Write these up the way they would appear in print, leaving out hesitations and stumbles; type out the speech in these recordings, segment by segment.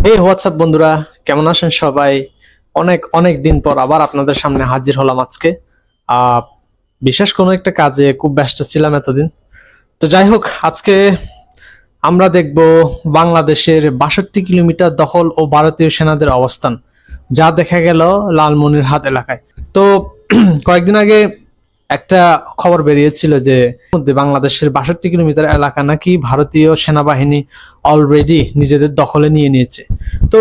হে WhatsApp বন্ধুরা, কেমন আছেন সবাই? অনেক অনেক দিন পর আবার আপনাদের সামনে হাজির হলাম আজকে। আহ বিশেষ কোনো একটা কাজে খুব ব্যস্ত ছিলাম এতদিন। তো যাই হোক, আজকে আমরা দেখব বাংলাদেশের ৬২ কিলোমিটার দখল ও ভারতীয় সেনাদের অবস্থান, যা দেখা গেল লালমনিরহাট এলাকায়। তো কয়েকদিন আগে একটা খবর বেরিয়েছিল যে মধ্যে বাংলাদেশের ৬২ কিলোমিটার এলাকা নাকি ভারতীয় সেনাবাহিনী অলরেডি নিজেদের দখলে নিয়ে নিয়েছে। তো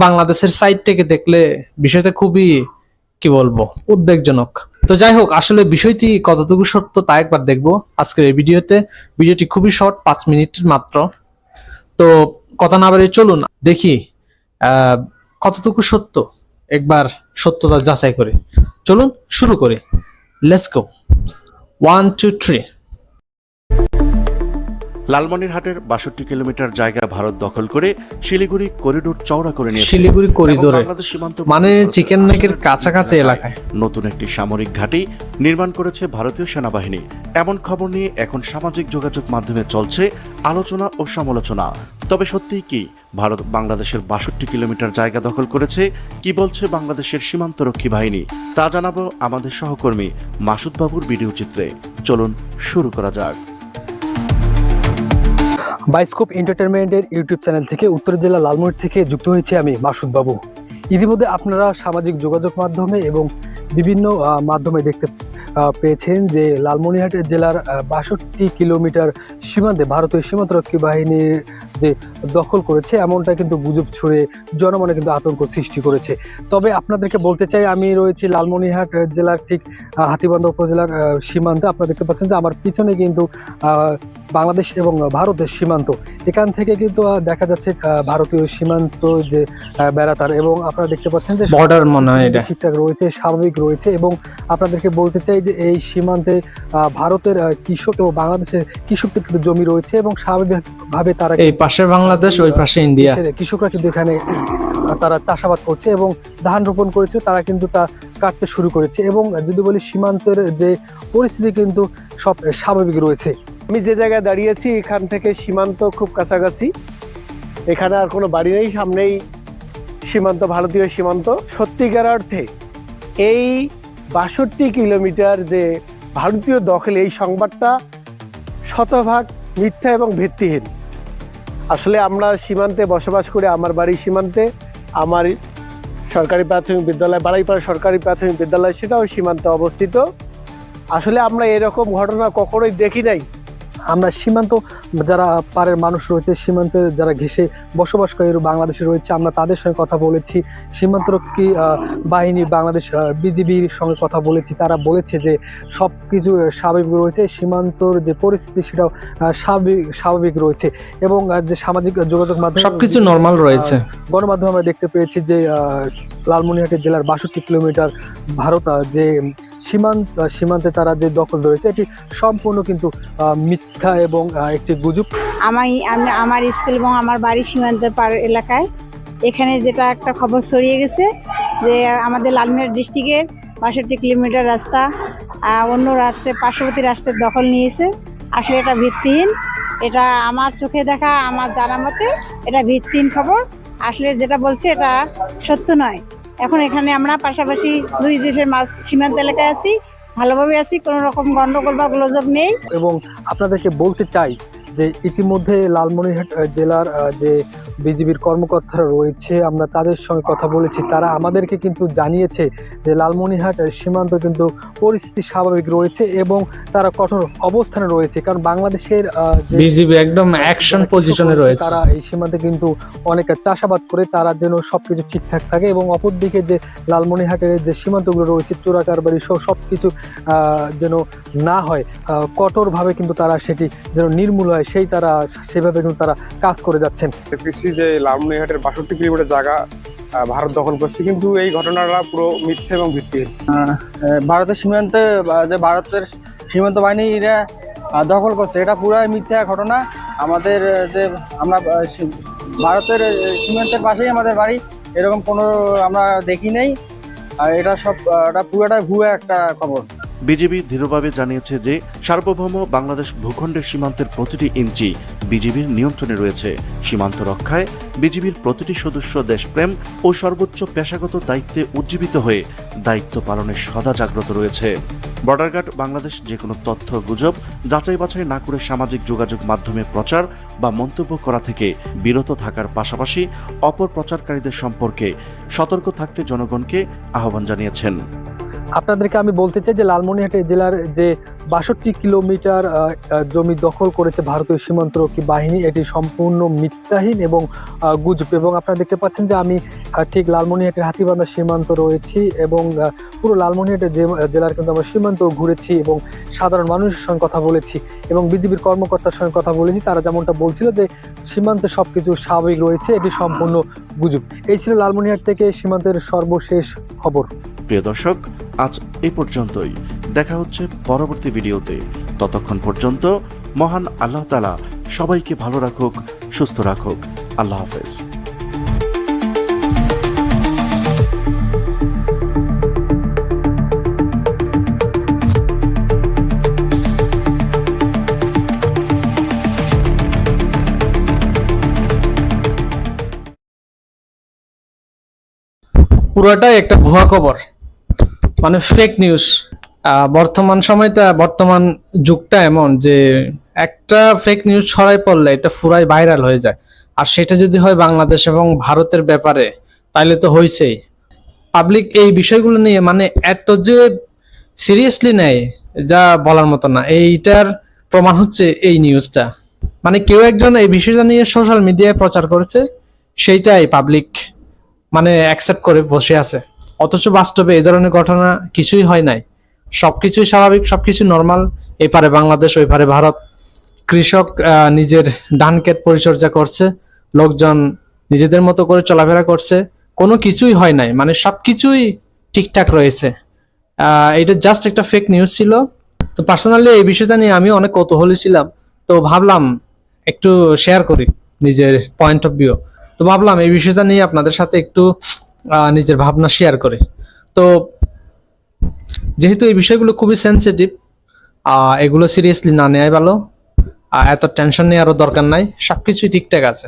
বাংলাদেশের সাইড থেকে দেখলে বিষয়টা খুবই কি বলবো উদ্বেগজনক। তো যাই হোক, আসলে বিষয়টি কতটুকু সত্য তা একবার দেখবো আজকের এই ভিডিওতে। ভিডিওটি খুবই শর্ট, 5 মিনিট মাত্র। তো কথা না বাড়িয়ে চলুন দেখি কতটুকু সত্য, একবার সত্যতা যাচাই করে। চলুন শুরু করি, লেটস গো। 1 2 3। লালমনিরহাটের ৬২ কিলোমিটার জায়গা ভারত দখল করে শিলিগুড়ি করিডোর চওড়া করে নিয়েছে। শিলিগুড়ি করিডোরে বাংলাদেশ সীমান্ত মানে চিকেন নেকের কাছাকাছি এলাকায় নতুন একটি সামরিক ঘাঁটি নির্মাণ করেছে ভারতীয় সেনাবাহিনী। এমন খবর নিয়ে এখন সামাজিক যোগাযোগ মাধ্যমে চলছে আলোচনা ও সমালোচনা। তবে সত্যিই কি ভারত বাংলাদেশের ৬২ কিলোমিটার জায়গা দখল করেছে? কি বলছে বাংলাদেশের সীমান্তরক্ষী বাহিনী, তা জানাবো আমাদের সহকর্মী মাসুদ বাবুর ভিডিও চিত্রে। চলুন শুরু করা যাক। বাইস্কোপ এন্টারটেনমেন্টের ইউটিউব চ্যানেল থেকে উত্তর জেলা লালমনিরহাট থেকে যুক্ত হয়েছে আমি মাসুদ বাবু। ইতিমধ্যে আপনারা সামাজিক যোগাযোগ মাধ্যমে এবং বিভিন্ন মাধ্যমে দেখতে পেয়েছেন যে লালমনিরহাট জেলার ৬২ কিলোমিটার সীমান্তে ভারতীয় সীমান্তরক্ষী বাহিনীর যে দখল করেছে, এমনটা কিন্তু গুজব ছড়ে জনমনে কিন্তু আতঙ্ক সৃষ্টি করেছে। তবে আপনাদেরকে বলতে চাই, আমি রয়েছি লালমনিরহাট জেলার ঠিক হাতীবান্ধা উপজেলার সীমান্তে। আপনারা দেখতে পাচ্ছেন যে আমার পিছনে কিন্তু বাংলাদেশ এবং ভারতের সীমান্ত। এখান থেকে কিন্তু দেখা যাচ্ছে ভারতীয় সীমান্ত যে বেড়াতার, এবং আপনারা দেখতে পাচ্ছেন যে বর্ডার মনে হয় এটা ঠিকঠাক রয়েছে, স্বাভাবিক রয়েছে। এবং আপনাদেরকে বলতে চাই যে এই সীমান্তে ভারতের কৃষক এবং বাংলাদেশের কৃষকদের কিন্তু জমি রয়েছে, এবং স্বাভাবিকভাবে তারা এই পাশে বাংলাদেশ, ওই পাশে ইন্ডিয়া। কৃষকরা কিন্তু এখানে তারা চাষাবাদ করছে এবং ধান রোপণ করেছে, তারা কিন্তু তা কাটতে শুরু করেছে। এবং যদি বলি সীমান্তের যে পরিস্থিতি কিন্তু সব স্বাভাবিক রয়েছে। আমি যে জায়গায় দাঁড়িয়েছি এখান থেকে সীমান্ত খুব কাছাকাছি। এখানে আর কোনো বাড়ি নেই, সামনেই সীমান্ত, ভারতীয় সীমান্ত। সত্যিকার অর্থে এই ৬২ কিলোমিটার যে ভারতীয় দখল, এই সংবাদটা শতভাগ মিথ্যা এবং ভিত্তিহীন। আসলে আমরা সীমান্তে বসবাস করে, আমার বাড়ি সীমান্তে, আমার সরকারি প্রাথমিক বিদ্যালয়, বাড়াইপাড়া সরকারি প্রাথমিক বিদ্যালয়, সেটাও সীমান্তে অবস্থিত। আসলে আমরা এরকম ঘটনা কখনোই দেখি নাই। আমরা সীমান্ত যারা পাড়ের মানুষ রয়েছে, সীমান্তের যারা ঘেঁষে বসবাস করে বাংলাদেশে রয়েছে, আমরা তাদের সঙ্গে কথা বলেছি। সীমান্তরক্ষী বাহিনী বাংলাদেশ বিজিবির সঙ্গে কথা বলেছি। তারা বলেছে যে সব কিছু স্বাভাবিক রয়েছে, সীমান্তর যে পরিস্থিতি সেটাও স্বাভাবিক রয়েছে। এবং যে সামাজিক যোগাযোগ মাধ্যম সবকিছু নর্মাল রয়েছে। গণমাধ্যমে আমরা দেখতে পেয়েছি যে লালমনিরহাট জেলার ৬২ কিলোমিটার ভারত যে সীমান্তে তারা যে দখল ধরেছে, এটি সম্পূর্ণ কিন্তু মিথ্যা এবং একটি গুজব। আমার স্কুল এবং আমার বাড়ি সীমান্ত পার এলাকায়। এখানে যেটা একটা খবর ছড়িয়ে গেছে যে আমাদের লালমনিরহাট ডিস্ট্রিক্টের ৬২ কিলোমিটার রাস্তা অন্য রাষ্ট্রের, পার্শ্ববর্তী রাষ্ট্রের দখল নিয়েছে। আসলে এটা ভিত্তিহীন। এটা আমার চোখে দেখা, আমার জানা মতে এটা ভিত্তিহীন খবর। আসলে যেটা বলছে এটা সত্য নয়। এখন এখানে আমরা পাশাপাশি দুই দেশের সীমান্ত এলাকায় আছি, ভালোভাবে আছি, কোনো রকম গন্ডগোল বা গোলযোগ নেই। এবং আপনাদেরকে বলতে চাই যে ইতিমধ্যে লালমনিরহাট জেলার যে বিজিবির কর্মকর্তারা রয়েছে, আমরা তাদের সঙ্গে কথা বলেছি। তারা আমাদেরকে কিন্তু জানিয়েছে যে লালমনিরহাট সীমান্ত কিন্তু পরিস্থিতি স্বাভাবিক রয়েছে এবং তারা কঠোর অবস্থানে রয়েছে। কারণ বাংলাদেশের বিজিবি একদম অ্যাকশন পজিশনে রয়েছে। তারা এই সীমান্তে কিন্তু অনেক চাষাবাদ করে, তারা যেন সবকিছু ঠিকঠাক থাকে। এবং অপরদিকে যে লালমনিরহাটের যে সীমান্তগুলো রয়েছে, চোরাকারবারি সহ সবকিছু যেন না হয়, কঠোরভাবে কিন্তু তারা সেটি যেন নির্মূল হয়, তারা সেভাবে কিন্তু তারা কাজ করে যাচ্ছেন। দেখতেছি যে লালমনিরহাটের ৬২ কিলোমিটার জায়গা ভারত দখল করছে, কিন্তু এই ঘটনাটা পুরো মিথ্যা এবং ভিত্তিহীন। ভারতের সীমান্তে যে ভারতের সীমান্ত বাহিনীরা দখল করছে, এটা পুরাই মিথ্যা ঘটনা। আমাদের যে আমরা ভারতের সীমান্তের পাশেই আমাদের বাড়ি, এরকম কোনো আমরা দেখি নেই। আর এটা পুরোটাই ভুয়া একটা খবর। বিজিবি দৃঢ়ভাবে জানিয়েছে যে সার্বভৌম বাংলাদেশ ভূখণ্ডের সীমান্তের প্রতিটি ইঞ্চি বিজিবির নিয়ন্ত্রণে রয়েছে। সীমান্ত রক্ষায় বিজিবির প্রতিটি সদস্য দেশপ্রেম ও সর্বোচ্চ পেশাগত দায়িত্বে উজ্জীবিত হয়ে দায়িত্ব পালনে সদা জাগ্রত রয়েছে। বর্ডার গার্ড বাংলাদেশ যে কোনো তথ্য গুজব যাচাই বাছাই না করে সামাজিক যোগাযোগ মাধ্যমে প্রচার বা মন্তব্য করা থেকে বিরত থাকার পাশাপাশি অপপ্রচারকারীদের সম্পর্কে সতর্ক থাকতে জনগণকে আহ্বান জানিয়েছেন। আপনাদেরকে আমি বলতে চাই যে লালমনিরহাট জেলার যে ৬২ কিলোমিটার জমি দখল করেছে ভারতীয় সীমান্তরক্ষী বাহিনী, এটি সম্পূর্ণ মিথ্যাহীন এবং গুজব। এবং আপনারা দেখতে পাচ্ছেন যে আমি ঠিক লালমনিরহাটের হাতীবান্ধা সীমান্ত রয়েছি এবং পুরো লালমনিরহাটের জেলার কিন্তু আমরা সীমান্ত ঘুরেছি এবং সাধারণ মানুষের সঙ্গে কথা বলেছি এবং বিজিবির কর্মকর্তার সঙ্গে কথা বলেছি। তারা যেমনটা বলছিল যে সীমান্তে সবকিছু স্বাভাবিক রয়েছে, এটি সম্পূর্ণ গুজব। এই ছিল লালমনিরহাট থেকে সীমান্তের সর্বশেষ খবর। প্রিয় দর্শক, আজ এই পর্যন্তই। দেখা হচ্ছে পরবর্তী ভিডিওতে। ততক্ষণ পর্যন্ত মহান আল্লাহ তাআলা সবাইকে ভালো রাখুক, সুস্থ রাখুক। আল্লাহ হাফেজ। পুরোটাই একটা ভুয়া খবর, মানে ফেক নিউজ। বর্তমান সময়টা, বর্তমান যুগটা এমন যে একটা ফেক নিউজ ছড়াই পড়লে এটা পুরাই ভাইরাল হয়ে যায়। আর সেটা যদি হয় বাংলাদেশ এবং ভারতের ব্যাপারে, তাইলে তো হয়েছেই। পাবলিক এই বিষয়গুলো নিয়ে মানে এত যে সিরিয়াসলি নেয় যা বলার মতো না। এইটার প্রমাণ হচ্ছে এই নিউজটা। মানে কেউ একজন এই বিষয়টা নিয়ে সোশ্যাল মিডিয়ায় প্রচার করেছে, সেইটাই পাবলিক মানে অ্যাকসেপ্ট করে বসে আছে। অথচ বাস্তবে এই ধরনের ঘটনা কিছুই হয় নাই, সবকিছুই স্বাভাবিক, সবকিছু নর্মাল। এপারে বাংলাদেশ, ওই পারে ভারত। কৃষক নিজের ধান ক্ষেত পরিচর্যা করছে, লোকজন নিজেদের মতো করে চলাফেরা করছে, কোনো কিছুই হয় নাই, মানে সবকিছুই ঠিকঠাক রয়েছে। এটা জাস্ট একটা ফেক নিউজ ছিল। তো পার্সোনালি এই বিষয়টা নিয়ে আমি অনেক কৌতূহলী ছিলাম, তো ভাবলাম একটু শেয়ার করি নিজের পয়েন্ট অফ ভিউ। তো ভাবলাম এই বিষয়টা নিয়ে আপনাদের সাথে একটু নিজের ভাবনা শেয়ার করে। তো যেহেতু এই বিষয়গুলো খুবই সেন্সিটিভ, এগুলো সিরিয়াসলি না নেওয়াই ভালো। এত টেনশন নেওয়ারও দরকার নাই, সবকিছুই ঠিকঠাক আছে।